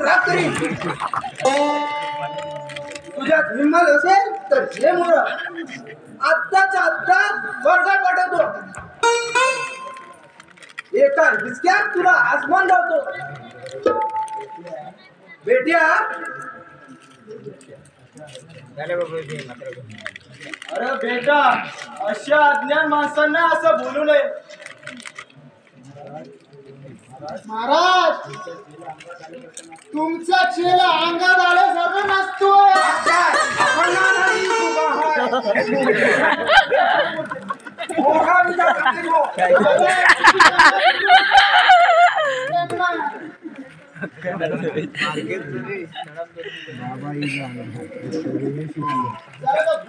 राग करीन. तुझ्यात हिंमत असेल तर हे मोर आत्ताच्या आत्ता वर्गात पाठवतो. एका हिसक्यात तुला आसमान लावतो. बेट्या अरे बेटा, अशा अज्ञान माणसांना असं बोलू नये. महाराज, तुमचा चेला अंगात आल्यासारखं नसतोय. आपण नाही मोठा विचार करते हो.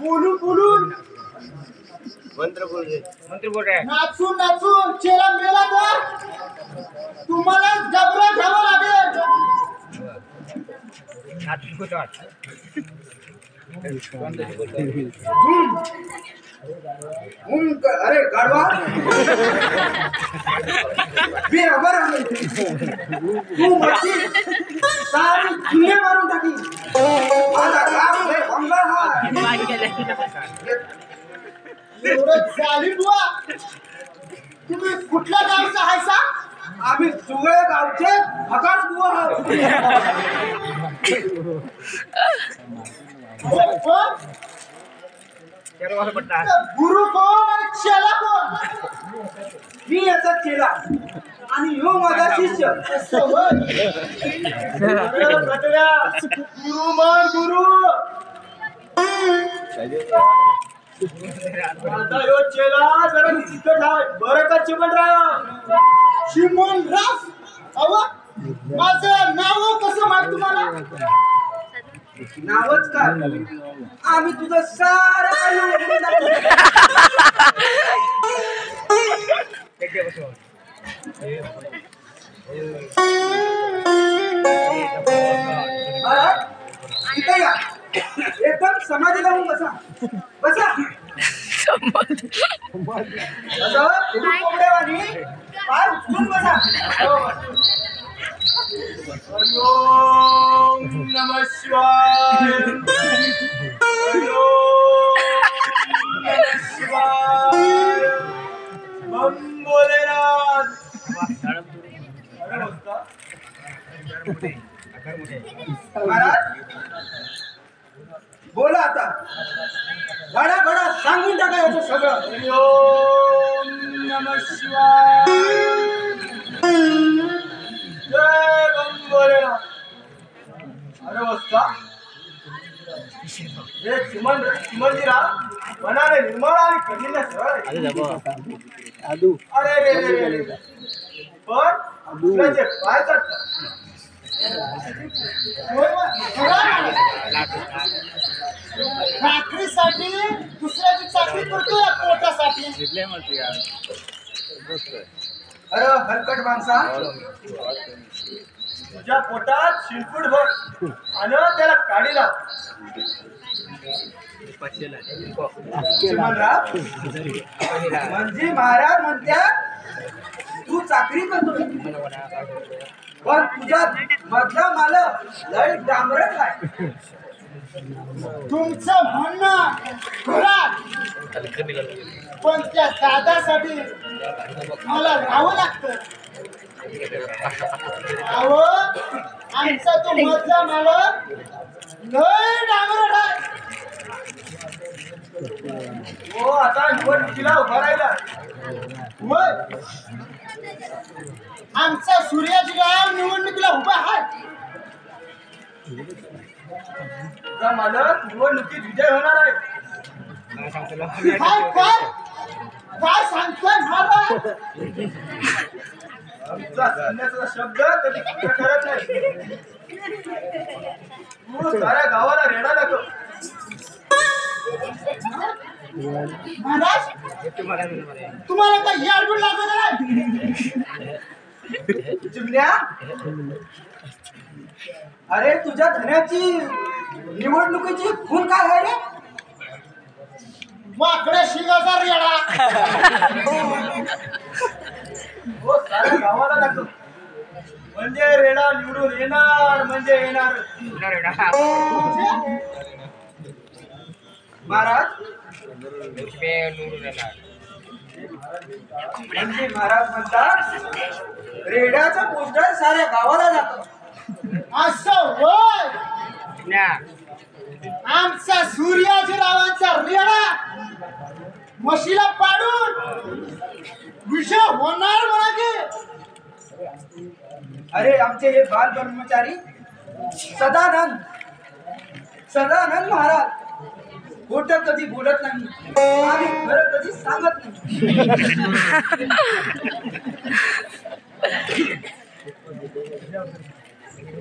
बोलून बोलून नाचून नाचून चेला मेला तर तुम्हाला जबरा घ्यावं लागेल. अरे गाढवा बरोबर तू म्हणती सारी दुनिया मारून टाकी. माझा गाव हे भंगार हा. एवढं जालीम बुवा, तुम्ही कुठल्या गावचा आहेसा? आम्ही सुगळे गावचे हकास बुवा आहोत. गुरु कोण आणि चेला कोण? मी याचा चेला आणि ह्यो माझा शिष्य. गुरु मान गुरु. माझा ह्यो चेला जरा चिकट आहे बरं का चिमणराव? चिमणराव? अहो, माझं नाव कसं माहित तुम्हाला? नावच काय आम्ही तुझं सारं काही उडवून टाकू. इथे या, एकदम समाधी लावून बसा. बसा कोंबड्यावानी पाय उचलून बसा. ओम नमः शिवाय. ओम नमः शिवाय. बम भोलेनाथ. महाराज बोला आता. भडा भडा सांगून टाका याचं सगळं. ओम नमः शिवाय. जय बम भोलेनाथ. अरे वस्ता हे चिमणजीराव मनाने निर्मळ आणि कधीने सरळ आहे. अरे रे रे रे रे. पण दुसऱ्याचे पाय चढतात. भाकरीसाठी दुसऱ्याची चाकरी करतोय पोटासाठी. अरे हलकट माणसा, तुझ्या पोटात शिरपूट भर आणि त्याला काढी लाव. चिमणराव म्हणजे महाराज म्हणत्यात तू चाकरी करतोय पण तुझ्या मधला मालक लय डांबरट आहे. तुमचं म्हणणं खरं, पण त्या दादासाठी मला राहावं लागतं. अहो, आमचा तो मधला मालक लय डांगरट आहे. हो आता निवडणुकीला उभा राहिला. होय, आमचा सूर्याजी गाव निवडणुकीला उभा आहे. तुझा मालक निवडणुकीत विजय होणार आहे. काय काय काय सांगतोय महाराज? आमचा सैन्याचा शब्द कधी खरं करत नाही. तू साऱ्या गावाला रेडा दाखव. महाराज, तुम्हाला काय याडून लागत नाही? चिमण्या, अरे तुझ्या धन्याची निवडणुकीची खून काय आहे रे? वाकड्या शिंगाचा रेडा. हो साऱ्या गावाला दाखव. म्हणजे रेडा निवडून येणार म्हणजे येणार. महाराज म्हणजे महाराज म्हणतात रेड्याचा पोस्टर साऱ्या गावाला जातो. असं होय. आमचा सूर्याजीरावांचा रेडा म्हशीला पाडून विषय होणार म्हणा की. अरे आमचे हे बाल ब्रह्मचारी सदानंद महाराज खोटं कधी बोलत नाही आणि खरं कधी सांगत नाही.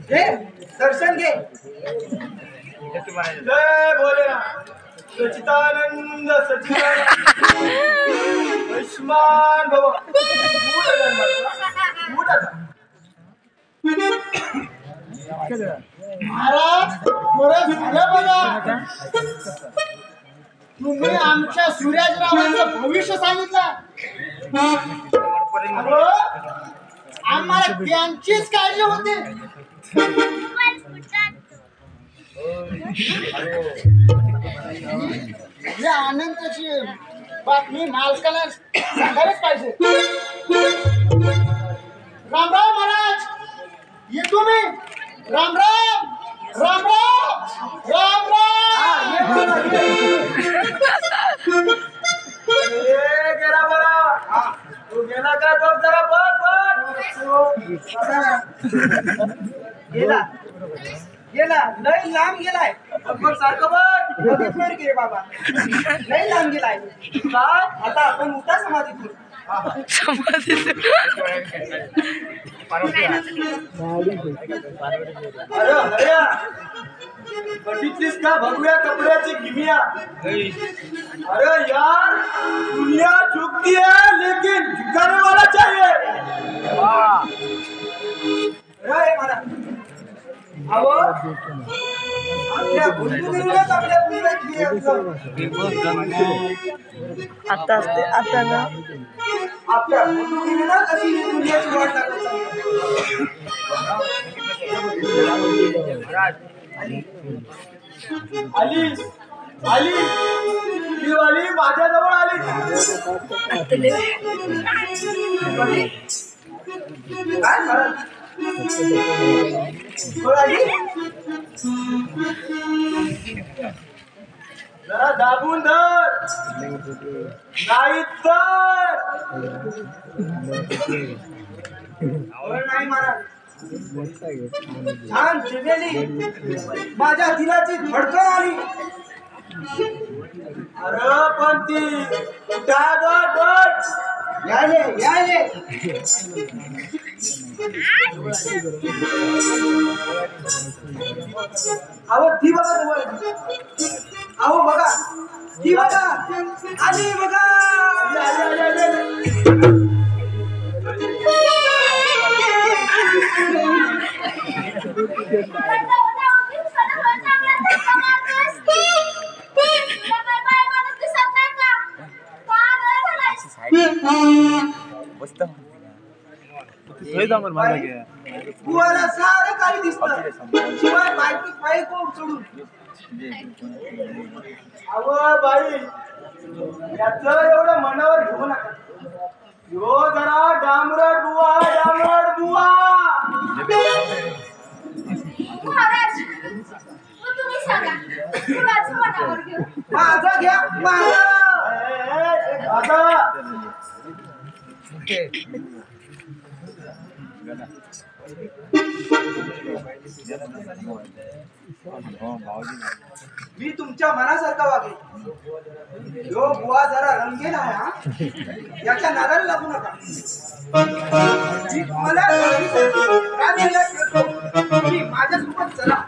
घे दर्शन घे. जय भोलेनाथ. सच्चिदानंद सच्चिदानंद आयुष्मान भव. महाराज बरं झालं बघा. तुम्ही आमच्या सूर्याजीरावांचं भविष्य सांगितलं. अहो, आम्हाला त्यांचीच काळजी होती. या आनंदाची बातमी मालकाला सांगायलाच पाहिजे. राम राम महाराज. येतो मी. राम राम राम राम राम राम. गेला बरा. तू गेला काय बघ जरा बघ. गेला लय लांब गेलाय. बघ सारखं बघ. बघितलं की रे बाबा लय लांब गेलाय. काय आता आपण उठा समाधी करू. अरे हऱ्या बघितलीस का भगव्या कपड्याची किमिया. अरे यार दुनिया झुकती है लेकिन झुकाने वाला चाहिए. रे महाराज अहो आपल्या बंधुगिरीलाच आपल्या मुलीला किती आता असते आता ना आपल्या बंधुगिरीला कशी ही दुनियाची वाट लागत आली आली ही वाली माझ्याजवळ आली. काय महाराज जरा दाबून धर नाही तर. नाही महाराज छान चिरलेली माझ्या दिलाची धडकन आली. अरे पण ती काय बघ यायले यायले अहो ती बघा जवळ. अहो बघा ती बघा आली बघा. बुवाला सारं काही दिसतं शिवाय बायको बायको सोडून. अहो बाई याच एवढं मनावर घेऊ नका. यो जरा डांबरट बुवा डांबरट बुवा. महाराज मग तुम्ही सांगा कुणाचं मनावर घेऊ. माझं घ्या माझं. मी तुमच्या मनासारखा वागेल. यो बुवा जरा रंगीन आहे हा. याच्या नादाला लागू नका. मी तुम्हाला राणीला खेळतो. मी माझ्यासोबत चला.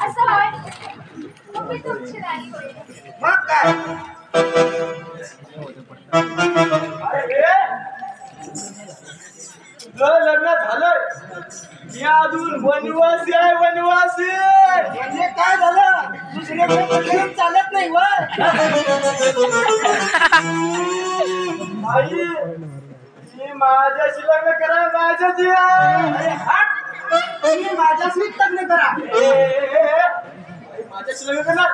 असं होय मग मी तुमची राणी होईल. मग काय अरे तुझं लग्न झालंय मी अजून वनवासी आहे वनवासी. म्हणजे काय झालं दुसऱ्याकडे चालत नाही वर. आई माझ्याशी लग्न करा माझ्याशी. अरे हट, तुम्ही माझ्याशीच लग्न करा. माझ्याशी लग्न करणार.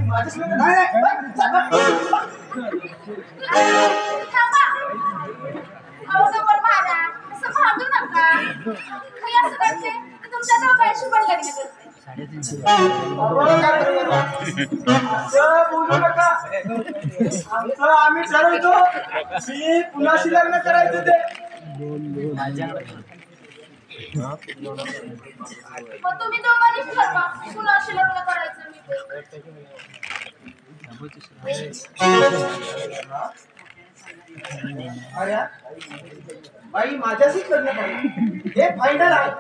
माझ्याशी लग्न नाही, नाही. थांबा. अहो गप्पर महाराज, असं भांडू नका. मी असं करते तर तुमच्या दोघांशी पण लग्न करते. असं बोलू नका. आमचं आम्ही ठरवतो. मी कुणाशी लग्न करायचं ते. मग तुम्ही दोघांनीच ठरवा कुणाशी लग्न करायचं मी ते. अरे बाई माझ्याशीच लग्न करा. हे फायनल आहे.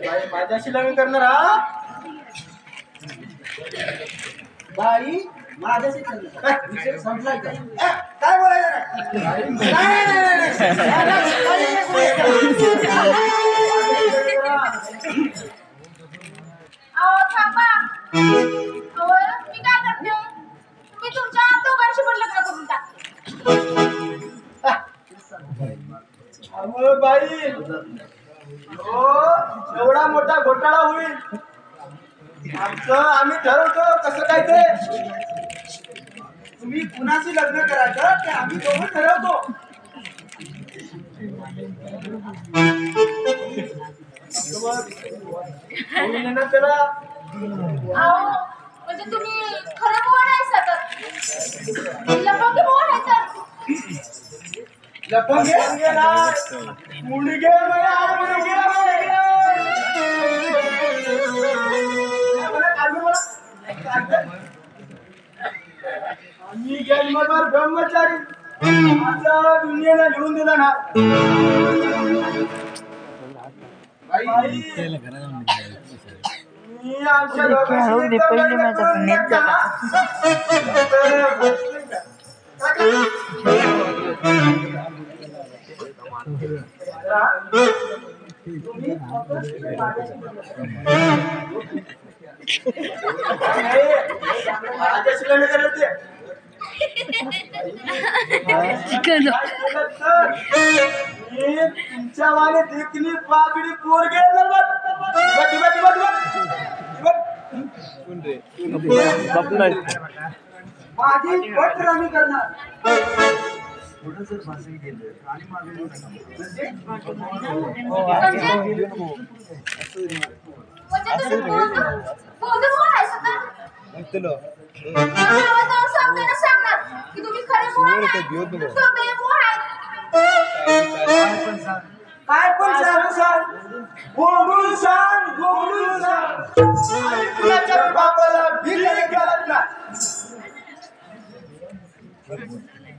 बाई माझ्याशी लग्न करणार हा. बाई माझ्याशीच लग्न करा. विषय संपलाय का? काय बोलायचं नाही. नाही, नाही, नाही, नाही. माझ्याशी नाही बोलायचं. अहो थांबा. अहो मी काय करते मी तुमच्या दोघांशी पण लग्न करून टाकते. अहो बाई हो एवढा मोठा घोटाळा होईल. आमचं आम्ही ठरवतो कसं काय ते. तुम्ही कुणाशी लग्न करायचं ते आम्ही दोघं ठरवतो. त्याला अहो म्हणजे तुम्ही खरं बोल आहे सतत लपंगी बोल आहे तर. लपंगे मुलगे आम्ही जन्मभर ब्रह्मचारी माझा दुनियेला लिहून दिला ना. बाई, मी आमच्या खेळू दे, पहिले माझा पण नेट झाला. माझ्याशी लग्न करायचं ते. मी तुमच्या वाले देखणी पागडी पोरगे माझी पत्र मी करणार. म्हणजे तुम्ही बोलू आहे सतत. गावात जाऊन समजायला सांगणार की तुम्ही खरे बोल आहे. सगळे बोल आहेत. काय पण सांग. बोलून सांग आणि कुणाच्या बापाला भिकारी घालत नाही.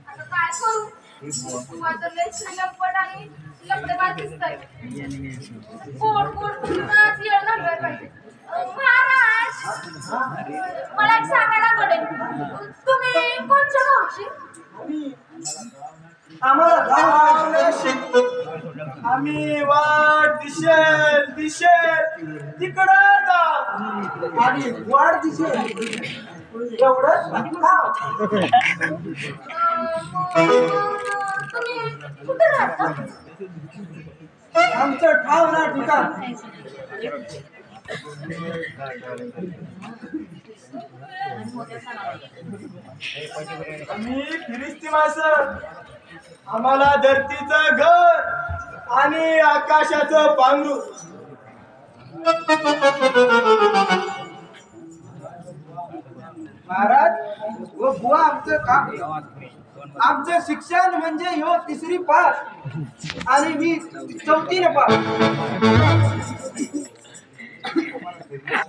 आता काय करू तुम्हाला तर लय लपट आणि लपडेबाज दिसताय. गोड बोलूनच येळ घालवायला पाहिजे. महाराज मला एक सांगायला पडेल तुम्ही कोणच्या गावची. आम्हाला गाव आम्ही वाट दिशेल तिकडं जा. आणि वाढ दिसेल एवढंच गाव. तुम्ही कुठे राहता. आमचं ठाव ना ठिकाण. आम्ही फिरिस्ती माणसं. आम्हाला धरतीचं घर आणि आकाशाचं पांघरू. महाराज व बुवा आमचं काम. आमचं शिक्षण म्हणजे ह्यो 3री पास आणि मी 4थीने पास.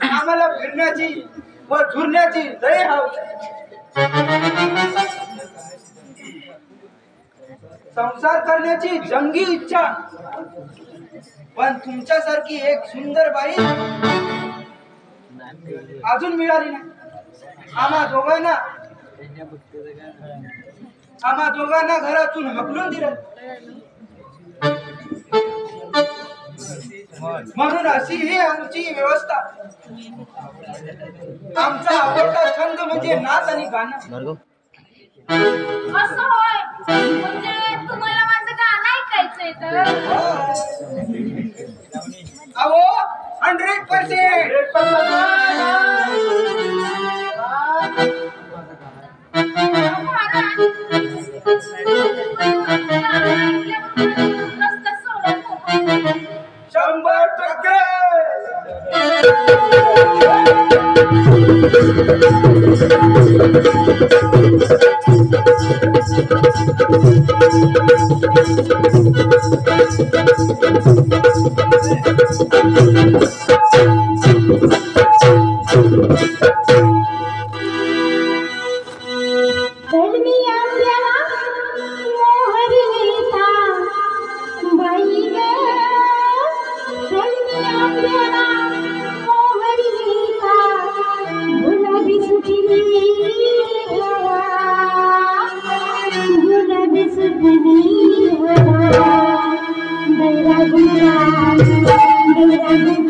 आम्हाला फिरण्याची व झुरण्याची लय हौस. संसार करण्याची जंगी इच्छा. पण तुमच्यासारखी एक सुंदर बाई अजून मिळाली नाही. आम्हा दोघांना घरातून हकलून दिलं. म्हणून अशी ही आमची व्यवस्था. आमचा आवडता छंद म्हणजे नाच आणि गाणं. असं होय म्हणजे तुम्हाला माझं गाणं ऐकायचंय तर अहो 100%. महाराज रस्ता सोडून 100%. Thank you.